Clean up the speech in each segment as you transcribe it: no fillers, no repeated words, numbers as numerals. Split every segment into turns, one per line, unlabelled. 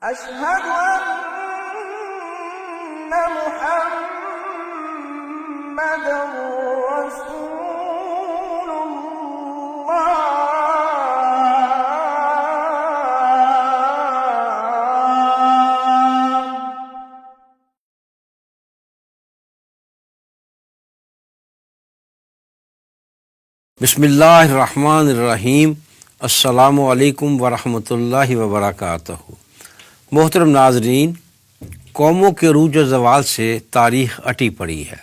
أشهد أن محمد رسول الله.
بسم اللہ الرحمن الرحیم. السلام علیکم ورحمۃ اللہ وبرکاتہ. محترم ناظرین، قوموں کے عروج و زوال سے تاریخ اٹی پڑی ہے.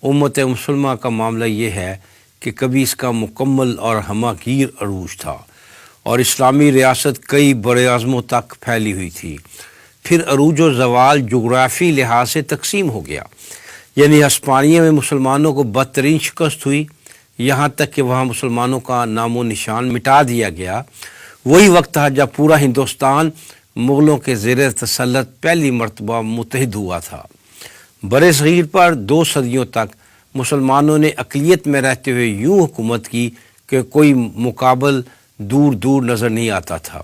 امت مسلمہ کا معاملہ یہ ہے کہ کبھی اس کا مکمل اور ہمہ گیر عروج تھا اور اسلامی ریاست کئی بڑے عظموں تک پھیلی ہوئی تھی. پھر عروج و زوال جغرافی لحاظ سے تقسیم ہو گیا، یعنی ہسپانیہ میں مسلمانوں کو بدترین شکست ہوئی، یہاں تک کہ وہاں مسلمانوں کا نام و نشان مٹا دیا گیا. وہی وقت تھا جب پورا ہندوستان مغلوں کے زیر تسلط پہلی مرتبہ متحد ہوا تھا. برِ صغیر پر 2 صدیوں تک مسلمانوں نے اقلیت میں رہتے ہوئے یوں حکومت کی کہ کوئی مقابل دور دور نظر نہیں آتا تھا.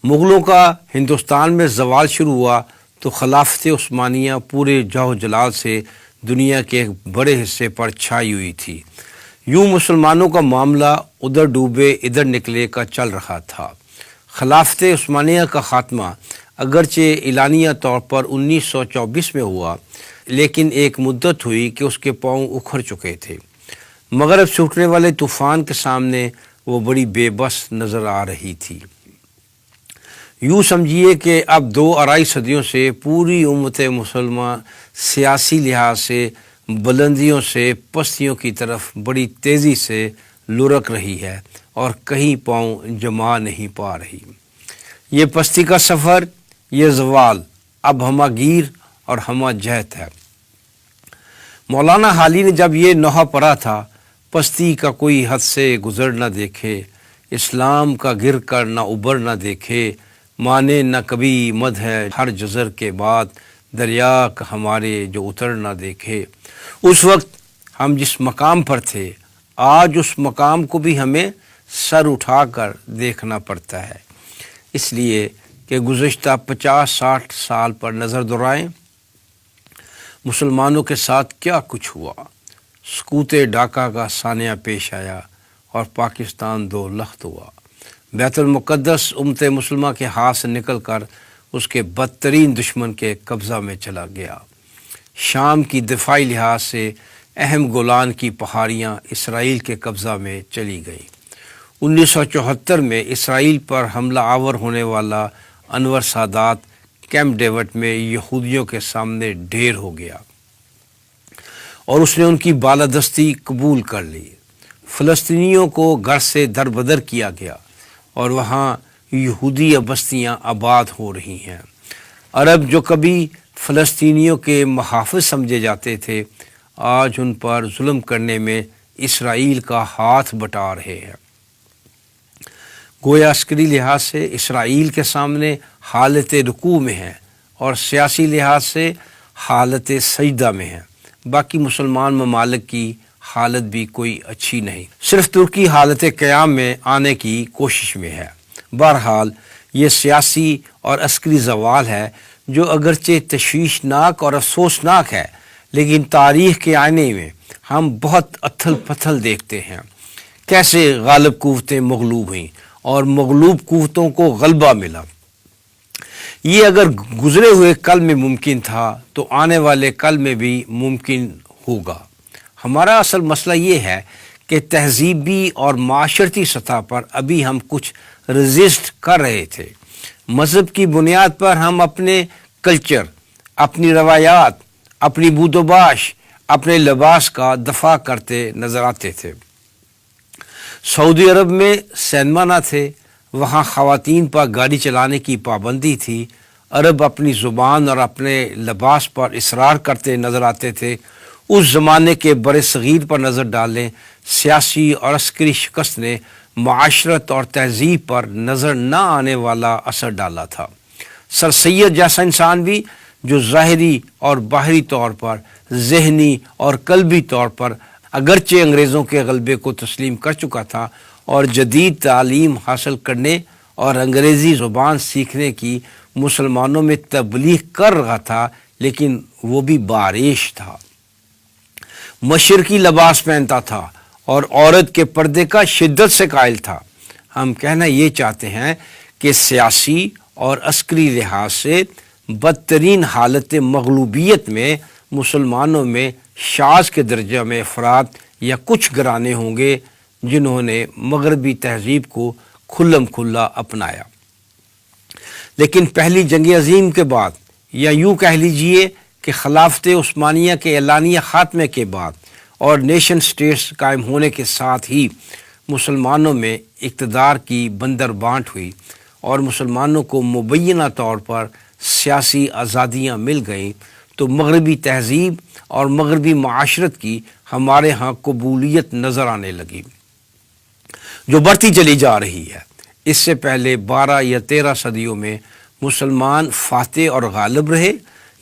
مغلوں کا ہندوستان میں زوال شروع ہوا تو خلافت عثمانیہ پورے جاہ و جلال سے دنیا کے ایک بڑے حصے پر چھائی ہوئی تھی. یوں مسلمانوں کا معاملہ ادھر ڈوبے ادھر نکلے کا چل رہا تھا. خلافت عثمانیہ کا خاتمہ اگرچہ اعلانیہ طور پر 1924 میں ہوا، لیکن ایک مدت ہوئی کہ اس کے پاؤں اکھڑ چکے تھے. مغرب سے اٹھنے والے طوفان کے سامنے وہ بڑی بے بس نظر آ رہی تھی. یوں سمجھیے کہ اب 2 اڑائی صدیوں سے پوری امت مسلمہ سیاسی لحاظ سے بلندیوں سے پستیوں کی طرف بڑی تیزی سے لڑک رہی ہے اور کہیں پاؤں جما نہیں پا رہی. یہ پستی کا سفر، یہ زوال اب ہمہ گیر اور ہمہ جہت ہے. مولانا حالی نے جب یہ نوحہ پڑھا تھا، پستی کا کوئی حد سے گزر نہ دیکھے، اسلام کا گر کر نہ ابر نہ دیکھے، مانے نہ کبھی مد ہے ہر جزر کے بعد، دریا کا ہمارے جو اتر نہ دیکھے. اس وقت ہم جس مقام پر تھے، آج اس مقام کو بھی ہمیں سر اٹھا کر دیکھنا پڑتا ہے. اس لیے کہ گزشتہ 50-60 سال پر نظر دوڑائیں، مسلمانوں کے ساتھ کیا کچھ ہوا. سقوط ڈھاکہ کا سانحہ پیش آیا اور پاکستان 2 لخت ہوا. بیت المقدس امت مسلمہ کے ہاتھ سے نکل کر اس کے بدترین دشمن کے قبضہ میں چلا گیا. شام کی دفاعی لحاظ سے اہم گولان کی پہاڑیاں اسرائیل کے قبضہ میں چلی گئیں. 1974 میں اسرائیل پر حملہ آور ہونے والا انور سادات کیمپ ڈیوڈ میں یہودیوں کے سامنے ڈھیر ہو گیا اور اس نے ان کی بالادستی قبول کر لی. فلسطینیوں کو گھر سے دربدر کیا گیا اور وہاں یہودی بستیاں آباد ہو رہی ہیں. عرب جو کبھی فلسطینیوں کے محافظ سمجھے جاتے تھے، آج ان پر ظلم کرنے میں اسرائیل کا ہاتھ بٹا رہے ہیں. گویا عسکری لحاظ سے اسرائیل کے سامنے حالت رکوع میں ہیں اور سیاسی لحاظ سے حالت سجدہ میں ہیں. باقی مسلمان ممالک کی حالت بھی کوئی اچھی نہیں، صرف ترکی حالت قیام میں آنے کی کوشش میں ہے. بہرحال یہ سیاسی اور عسکری زوال ہے جو اگرچہ تشویشناک اور افسوسناک ہے، لیکن تاریخ کے آئینے میں ہم بہت اتھل پتھل دیکھتے ہیں. کیسے غالب قوتیں مغلوب ہوئیں اور مغلوب قوتوں کو غلبہ ملا. یہ اگر گزرے ہوئے کل میں ممکن تھا تو آنے والے کل میں بھی ممکن ہوگا. ہمارا اصل مسئلہ یہ ہے کہ تہذیبی اور معاشرتی سطح پر ابھی ہم کچھ رزسٹ کر رہے تھے. مذہب کی بنیاد پر ہم اپنے کلچر، اپنی روایات، اپنی بود و باش، اپنے لباس کا دفاع کرتے نظر آتے تھے. سعودی عرب میں سینما نہ تھے، وہاں خواتین پر گاڑی چلانے کی پابندی تھی. عرب اپنی زبان اور اپنے لباس پر اصرار کرتے نظر آتے تھے. اس زمانے کے برِ صغیر پر نظر ڈالیں، سیاسی اور عسکری شکست نے معاشرت اور تہذیب پر نظر نہ آنے والا اثر ڈالا تھا. سر سید جیسا انسان بھی جو ظاہری اور باہری طور پر، ذہنی اور قلبی طور پر اگرچہ انگریزوں کے غلبے کو تسلیم کر چکا تھا اور جدید تعلیم حاصل کرنے اور انگریزی زبان سیکھنے کی مسلمانوں میں تبلیغ کر رہا تھا، لیکن وہ بھی باریش تھا، مشرقی لباس پہنتا تھا اور عورت کے پردے کا شدت سے قائل تھا۔ ہم کہنا یہ چاہتے ہیں کہ سیاسی اور عسکری لحاظ سے بدترین حالت مغلوبیت میں مسلمانوں میں شاذ کے درجہ میں افراد یا کچھ گھرانے ہوں گے جنہوں نے مغربی تہذیب کو کھلم کھلا اپنایا۔ لیکن پہلی جنگ عظیم کے بعد، یا یوں کہہ لیجئے کہ خلافت عثمانیہ کے اعلانیہ خاتمے کے بعد اور نیشن سٹیٹس قائم ہونے کے ساتھ ہی مسلمانوں میں اقتدار کی بندر بانٹ ہوئی اور مسلمانوں کو مبینہ طور پر سیاسی آزادیاں مل گئیں، تو مغربی تہذیب اور مغربی معاشرت کی ہمارے ہاں قبولیت نظر آنے لگی، جو بڑھتی چلی جا رہی ہے۔ اس سے پہلے 12 یا 13 صدیوں میں مسلمان فاتح اور غالب رہے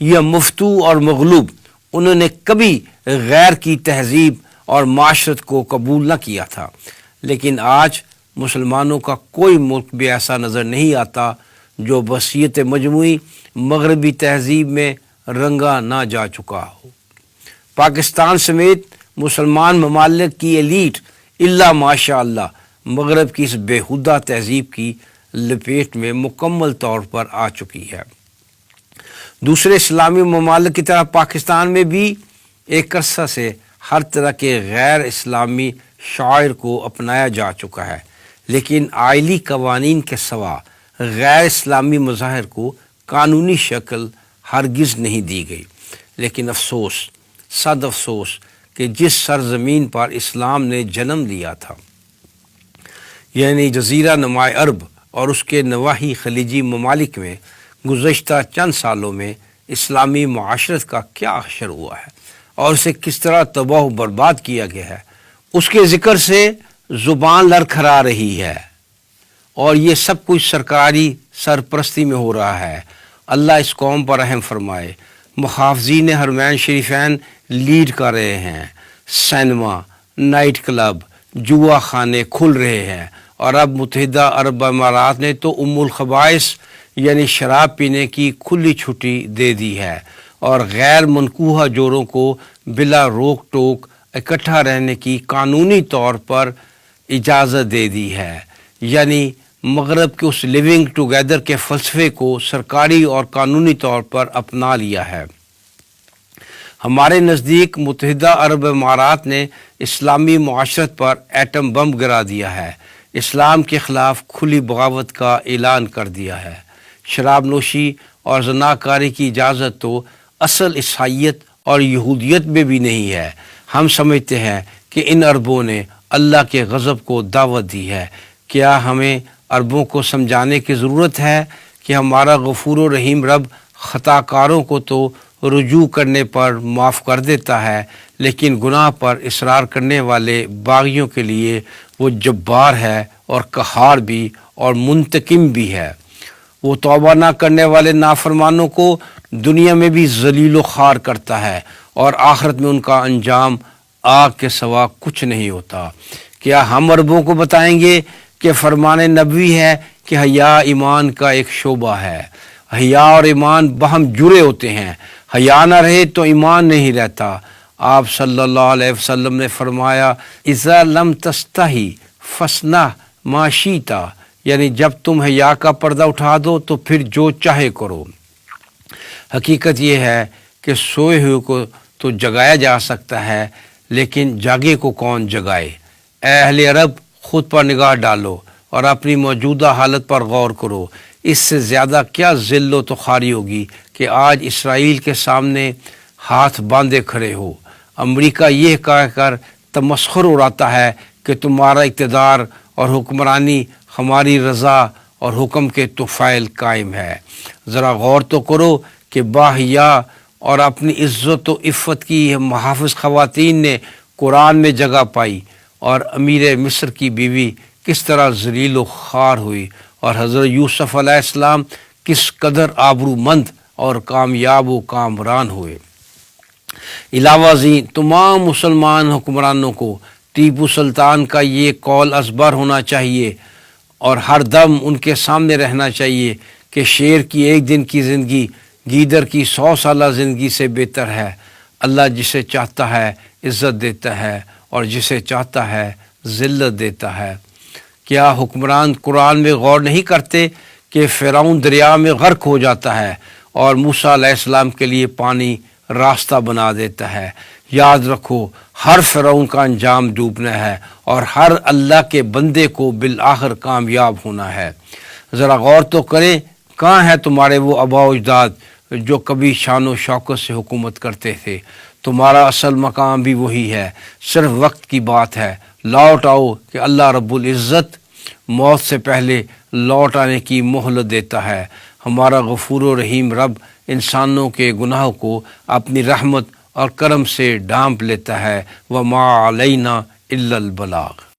یا مفتو اور مغلوب، انہوں نے کبھی غیر کی تہذیب اور معاشرت کو قبول نہ کیا تھا۔ لیکن آج مسلمانوں کا کوئی ملک بھی ایسا نظر نہیں آتا جو بصیرت مجموعی مغربی تہذیب میں رنگا نہ جا چکا ہو۔ پاکستان سمیت مسلمان ممالک کی ایلیٹ الا ماشاء اللہ مغرب کی اس بےہودہ تہذیب کی لپیٹ میں مکمل طور پر آ چکی ہے۔ دوسرے اسلامی ممالک کی طرح پاکستان میں بھی ایک عرصہ سے ہر طرح کے غیر اسلامی شعائر کو اپنایا جا چکا ہے، لیکن آئلی قوانین کے سوا غیر اسلامی مظاہر کو قانونی شکل ہرگز نہیں دی گئی۔ لیکن افسوس، صد افسوس کہ جس سرزمین پر اسلام نے جنم لیا تھا، یعنی جزیرہ نما عرب اور اس کے نواحی خلیجی ممالک میں گزشتہ چند سالوں میں اسلامی معاشرت کا کیا حشر ہوا ہے اور اسے کس طرح تباہ و برباد کیا گیا ہے، اس کے ذکر سے زبان لڑکھڑا رہی ہے، اور یہ سب کچھ سرکاری سرپرستی میں ہو رہا ہے۔ اللہ اس قوم پر رحم فرمائے۔ محافظین حرمین شریفین لیڈ کر رہے ہیں، سینما، نائٹ کلب، جوا خانے کھل رہے ہیں، اور اب متحدہ عرب امارات نے تو ام الخبائث یعنی شراب پینے کی کھلی چھٹی دے دی ہے اور غیر منکوحہ جوڑوں کو بلا روک ٹوک اکٹھا رہنے کی قانونی طور پر اجازت دے دی ہے، یعنی مغرب کے اس لیونگ ٹوگیدر کے فلسفے کو سرکاری اور قانونی طور پر اپنا لیا ہے۔ ہمارے نزدیک متحدہ عرب امارات نے اسلامی معاشرت پر ایٹم بم گرا دیا ہے، اسلام کے خلاف کھلی بغاوت کا اعلان کر دیا ہے۔ شراب نوشی اور زناکاری کی اجازت تو اصل عیسائیت اور یہودیت میں بھی نہیں ہے۔ ہم سمجھتے ہیں کہ ان عربوں نے اللہ کے غضب کو دعوت دی ہے۔ کیا ہمیں عربوں کو سمجھانے کی ضرورت ہے کہ ہمارا غفور و رحیم رب خطا کاروں کو تو رجوع کرنے پر معاف کر دیتا ہے، لیکن گناہ پر اصرار کرنے والے باغیوں کے لیے وہ جبار ہے اور قہار بھی اور منتقم بھی ہے۔ وہ توبہ نہ کرنے والے نافرمانوں کو دنیا میں بھی ذلیل و خوار کرتا ہے اور آخرت میں ان کا انجام آگ کے سوا کچھ نہیں ہوتا۔ کیا ہم عربوں کو بتائیں گے کہ فرمان نبوی ہے کہ حیا ایمان کا ایک شعبہ ہے، حیا اور ایمان باہم جڑے ہوتے ہیں، حیا نہ رہے تو ایمان نہیں رہتا۔ آپ صلی اللہ علیہ وسلم نے فرمایا اذا لم تستحی فاصنع ما شئت، یعنی جب تم حیا کا پردہ اٹھا دو تو پھر جو چاہے کرو۔ حقیقت یہ ہے کہ سوئے ہوئے کو تو جگایا جا سکتا ہے، لیکن جاگے کو کون جگائے؟ اے اہل عرب، خود پر نگاہ ڈالو اور اپنی موجودہ حالت پر غور کرو۔ اس سے زیادہ کیا ذل و تخاری ہوگی کہ آج اسرائیل کے سامنے ہاتھ باندھے کھڑے ہو۔ امریکہ یہ کہہ کر تمسخر اڑاتا ہے کہ تمہارا اقتدار اور حکمرانی ہماری رضا اور حکم کے طفیل قائم ہے۔ ذرا غور تو کرو کہ باحیا اور اپنی عزت و عفت کی محافظ خواتین نے قرآن میں جگہ پائی، اور امیر مصر کی بیوی کس طرح ذلیل و خوار ہوئی، اور حضرت یوسف علیہ السلام کس قدر آبرو مند اور کامیاب و کامران ہوئے۔ علاوہ ازیں تمام مسلمان حکمرانوں کو ٹیپو سلطان کا یہ قول ازبر ہونا چاہیے اور ہر دم ان کے سامنے رہنا چاہیے کہ شیر کی ایک دن کی زندگی گیدڑ کی 100 سالہ زندگی سے بہتر ہے۔ اللہ جسے چاہتا ہے عزت دیتا ہے اور جسے چاہتا ہے ذلت دیتا ہے۔ کیا حکمران قرآن میں غور نہیں کرتے کہ فرعون دریا میں غرق ہو جاتا ہے اور موسیٰ علیہ السلام کے لیے پانی راستہ بنا دیتا ہے؟ یاد رکھو، ہر فرعون کا انجام ڈوبنا ہے اور ہر اللہ کے بندے کو بالآخر کامیاب ہونا ہے۔ ذرا غور تو کریں، کہاں ہے تمہارے وہ آباء و اجداد جو کبھی شان و شوکت سے حکومت کرتے تھے؟ تمہارا اصل مقام بھی وہی ہے، صرف وقت کی بات ہے۔ لوٹ آؤ کہ اللہ رب العزت موت سے پہلے لوٹ آنے کی مہلت دیتا ہے۔ ہمارا غفور و رحیم رب انسانوں کے گناہوں کو اپنی رحمت اور کرم سے ڈھانپ لیتا ہے۔ وما علینا الا البلاغ۔